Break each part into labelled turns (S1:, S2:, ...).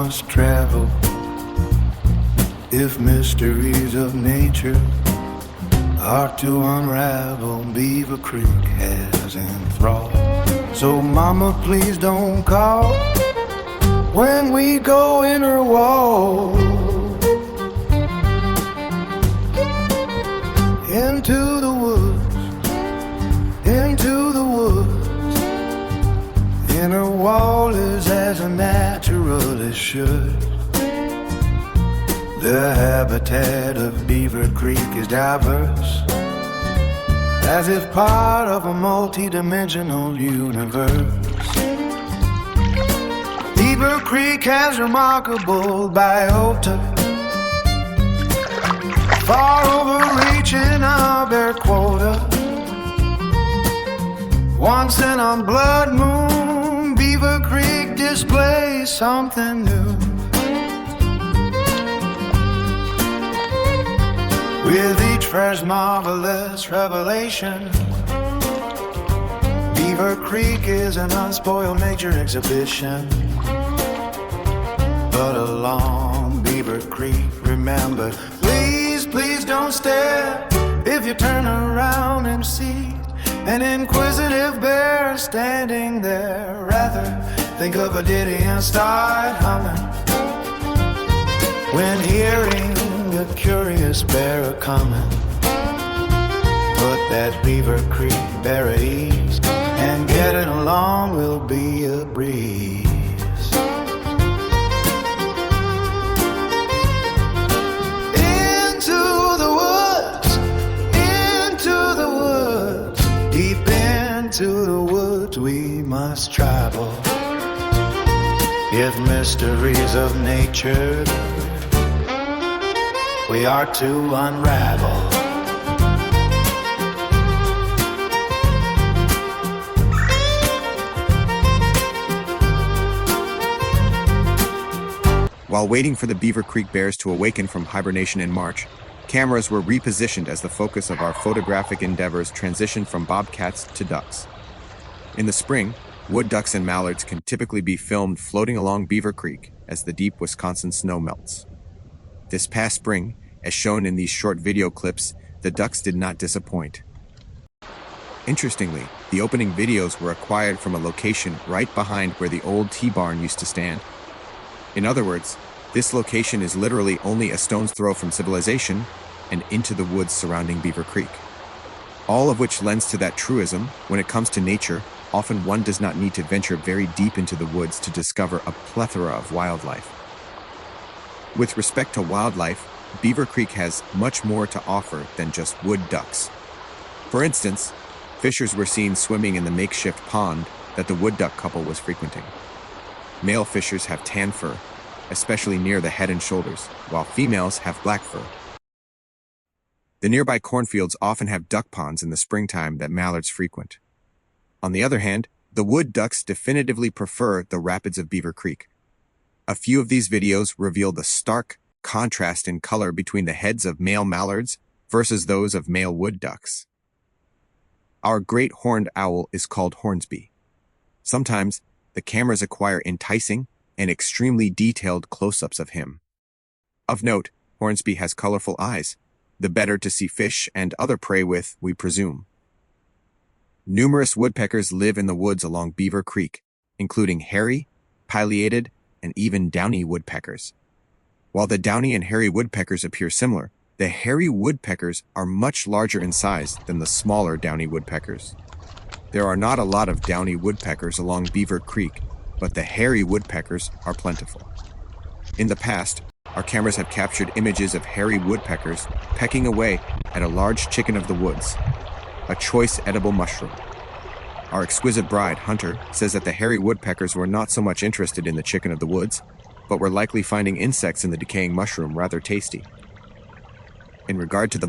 S1: must travel if mysteries of nature are to unravel. Beaver Creek has enthralled. So mama, please don't call when we go in her wall. Into the woods, into the woods. Inner wall is as natural as should. The habitat of Beaver Creek is diverse, as if part of a multi-dimensional universe. Beaver Creek has remarkable biota, far overreaching our bear quota. Once in a blood moon, Beaver Creek displays something new. With each fresh marvelous revelation, Beaver Creek is an unspoiled nature exhibition. But along Beaver Creek, remember, please, please don't stare. If you turn around and see an inquisitive bear standing there, rather think of a ditty and start humming when hearing a curious bear a-comin'. Put that Beaver Creek bear at ease, and getting along will be a breeze. Into the woods, deep into the woods we must travel. If mysteries of nature we are to unravel.
S2: While waiting for the Beaver Creek Bears to awaken from hibernation in March, cameras were repositioned as the focus of our photographic endeavors transitioned from bobcats to ducks. In the spring, wood ducks and mallards can typically be filmed floating along Beaver Creek as the deep Wisconsin snow melts. This past spring, as shown in these short video clips, the ducks did not disappoint. Interestingly, the opening videos were acquired from a location right behind where the old T-barn used to stand. In other words, this location is literally only a stone's throw from civilization and into the woods surrounding Beaver Creek. All of which lends to that truism, when it comes to nature, often one does not need to venture very deep into the woods to discover a plethora of wildlife. With respect to wildlife, Beaver Creek has much more to offer than just wood ducks. For instance, fishers were seen swimming in the makeshift pond that the wood duck couple was frequenting. Male fishers have tan fur, especially near the head and shoulders, while females have black fur. The nearby cornfields often have duck ponds in the springtime that mallards frequent. On the other hand, the wood ducks definitively prefer the rapids of Beaver Creek. A few of these videos reveal the stark contrast in color between the heads of male mallards versus those of male wood ducks. Our great horned owl is called Hornsby. Sometimes, the cameras acquire enticing and extremely detailed close-ups of him. Of note, Hornsby has colorful eyes, the better to see fish and other prey with, we presume. Numerous woodpeckers live in the woods along Beaver Creek, including hairy, pileated, and even downy woodpeckers. While the downy and hairy woodpeckers appear similar, the hairy woodpeckers are much larger in size than the smaller downy woodpeckers. There are not a lot of downy woodpeckers along Beaver Creek, but the hairy woodpeckers are plentiful. In the past, our cameras have captured images of hairy woodpeckers pecking away at a large chicken of the woods, a choice edible mushroom. Our exquisite bride, Hunter, says that the hairy woodpeckers were not so much interested in the chicken of the woods, but were likely finding insects in the decaying mushroom rather tasty. In regard to the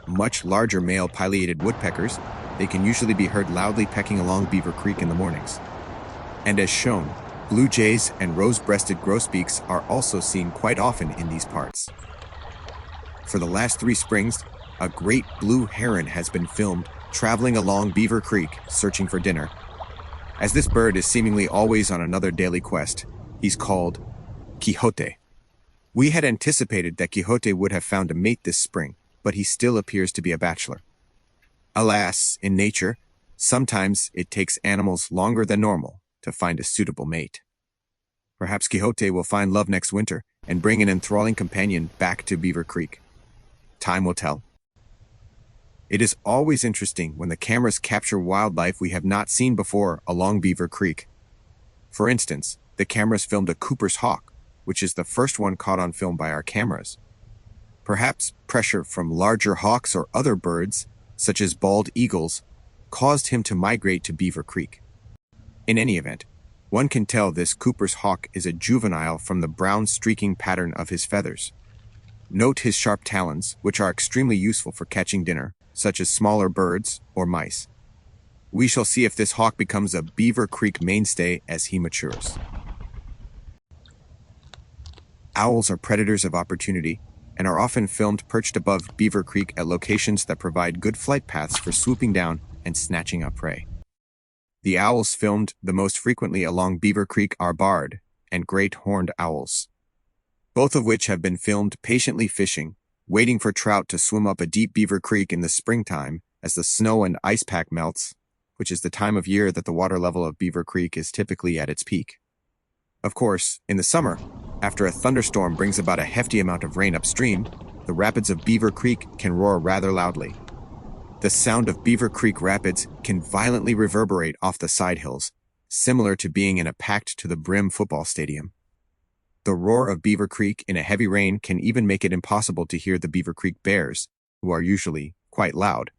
S2: much larger male pileated woodpeckers, they can usually be heard loudly pecking along Beaver Creek in the mornings. And as shown, blue jays and rose-breasted grosbeaks are also seen quite often in these parts. For the last 3 springs, a great blue heron has been filmed traveling along Beaver Creek searching for dinner. As this bird is seemingly always on another daily quest, he's called Quixote. We had anticipated that Quixote would have found a mate this spring, but he still appears to be a bachelor. Alas, in nature, sometimes it takes animals longer than normal to find a suitable mate. Perhaps Quixote will find love next winter and bring an enthralling companion back to Beaver Creek. Time will tell. It is always interesting when the cameras capture wildlife we have not seen before along Beaver Creek. For instance, the cameras filmed a Cooper's hawk, which is the first one caught on film by our cameras. Perhaps pressure from larger hawks or other birds, such as bald eagles, caused him to migrate to Beaver Creek. In any event, one can tell this Cooper's hawk is a juvenile from the brown streaking pattern of his feathers. Note his sharp talons, which are extremely useful for catching dinner, such as smaller birds or mice. We shall see if this hawk becomes a Beaver Creek mainstay as he matures. Owls are predators of opportunity and are often filmed perched above Beaver Creek at locations that provide good flight paths for swooping down and snatching up prey. The owls filmed the most frequently along Beaver Creek are barred and great horned owls, both of which have been filmed patiently fishing, waiting for trout to swim up a deep Beaver Creek in the springtime as the snow and ice pack melts, which is the time of year that the water level of Beaver Creek is typically at its peak. Of course, in the summer, after a thunderstorm brings about a hefty amount of rain upstream, the rapids of Beaver Creek can roar rather loudly. The sound of Beaver Creek rapids can violently reverberate off the side hills, similar to being in a packed-to-the-brim football stadium. The roar of Beaver Creek in a heavy rain can even make it impossible to hear the Beaver Creek Bears, who are usually quite loud.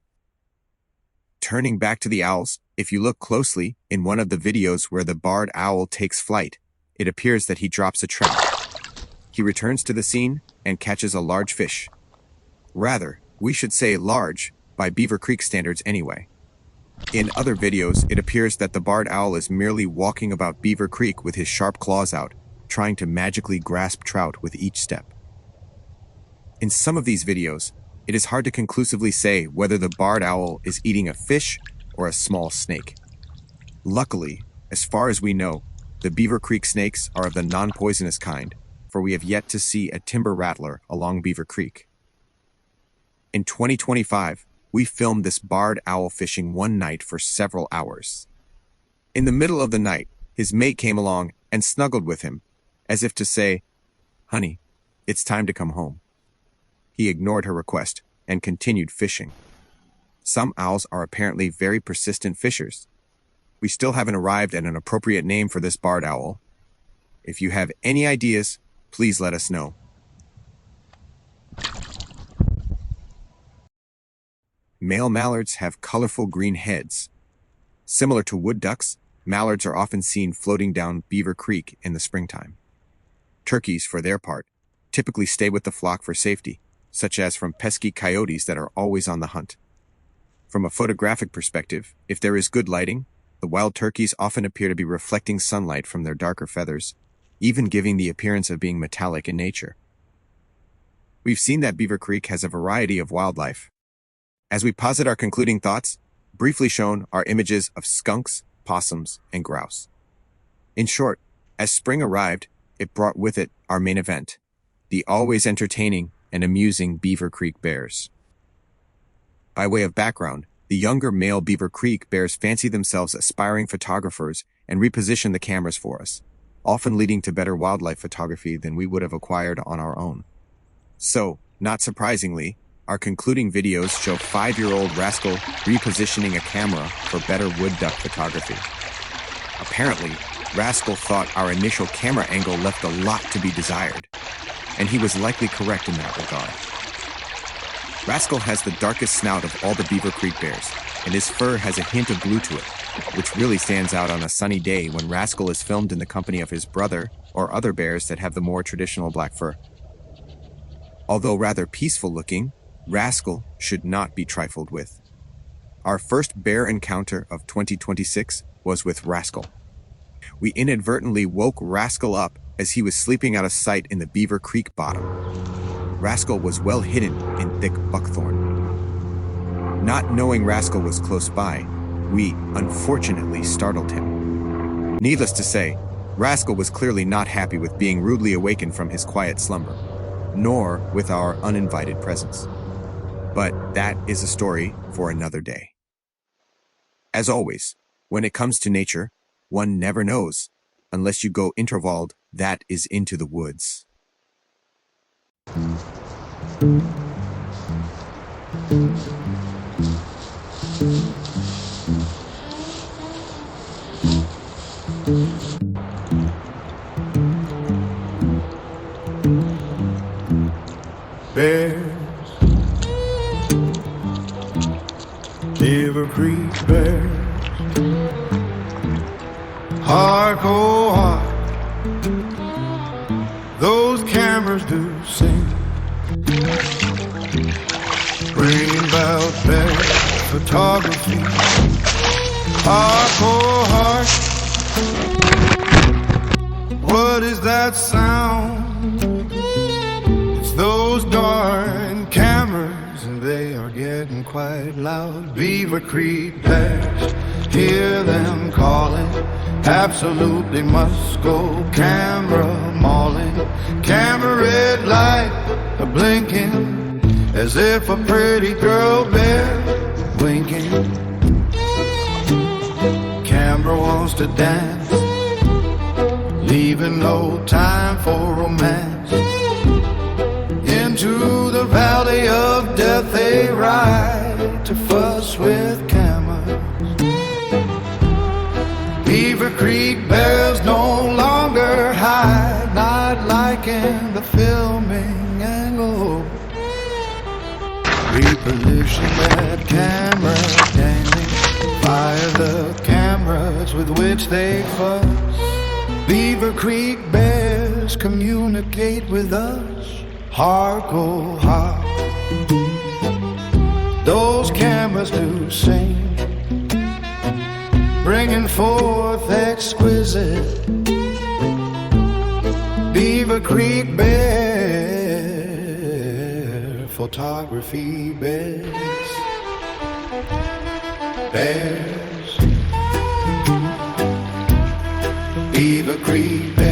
S2: Turning back to the owls, if you look closely in one of the videos where the barred owl takes flight, it appears that he drops a trout. He returns to the scene and catches a large fish. Rather, we should say large, by Beaver Creek standards anyway. In other videos, it appears that the barred owl is merely walking about Beaver Creek with his sharp claws out, trying to magically grasp trout with each step. In some of these videos, it is hard to conclusively say whether the barred owl is eating a fish or a small snake. Luckily, as far as we know, the Beaver Creek snakes are of the non-poisonous kind, for we have yet to see a timber rattler along Beaver Creek. In 2025, we filmed this barred owl fishing one night for several hours. In the middle of the night, his mate came along and snuggled with him, as if to say, "Honey, it's time to come home." He ignored her request and continued fishing. Some owls are apparently very persistent fishers. We still haven't arrived at an appropriate name for this barred owl. If you have any ideas, please let us know. Male mallards have colorful green heads. Similar to wood ducks, mallards are often seen floating down Beaver Creek in the springtime. Turkeys, for their part, typically stay with the flock for safety, such as from pesky coyotes that are always on the hunt. From a photographic perspective, if there is good lighting, the wild turkeys often appear to be reflecting sunlight from their darker feathers, even giving the appearance of being metallic in nature. We've seen that Beaver Creek has a variety of wildlife. As we posit our concluding thoughts, briefly shown are images of skunks, possums, and grouse. In short, as spring arrived, it brought with it our main event, the always entertaining and amusing Beaver Creek Bears. By way of background, the younger male Beaver Creek Bears fancy themselves aspiring photographers and reposition the cameras for us, often leading to better wildlife photography than we would have acquired on our own. So, not surprisingly, our concluding videos show 5-year-old Rascal repositioning a camera for better wood duck photography. Apparently, Rascal thought our initial camera angle left a lot to be desired, and he was likely correct in that regard. Rascal has the darkest snout of all the Beaver Creek Bears, and his fur has a hint of blue to it, which really stands out on a sunny day when Rascal is filmed in the company of his brother or other bears that have the more traditional black fur. Although rather peaceful looking, Rascal should not be trifled with. Our first bear encounter of 2026 was with Rascal. We inadvertently woke Rascal up as he was sleeping out of sight in the Beaver Creek bottom. Rascal was well hidden in thick buckthorn. Not knowing Rascal was close by, we, unfortunately, startled him. Needless to say, Rascal was clearly not happy with being rudely awakened from his quiet slumber, nor with our uninvited presence. But that is a story for another day. As always, when it comes to nature, one never knows, unless you go intervalled, that is into the woods.
S1: Bears, Beaver Creek Bears, hark, oh hark, those cameras do sing. Greenbelt Bear photography, hark, oh hark, what is that sound? Those darn cameras, and they are getting quite loud. Beaver Creek Bears, hear them calling. Absolutely must go camera mauling. Camera red light a blinking, as if a pretty girl bear winking. Camera wants to dance, leaving no time for romance. Into the valley of death they ride to fuss with cameras. Beaver Creek Bears no longer hide, not liking the filming angle. Reposition that camera dangling via the cameras with which they fuss. Beaver Creek Bears communicate with us. Hark, oh hark, those cameras do sing, bringing forth exquisite Beaver Creek Bear photography. Bears, Bears, Beaver Creek Bears.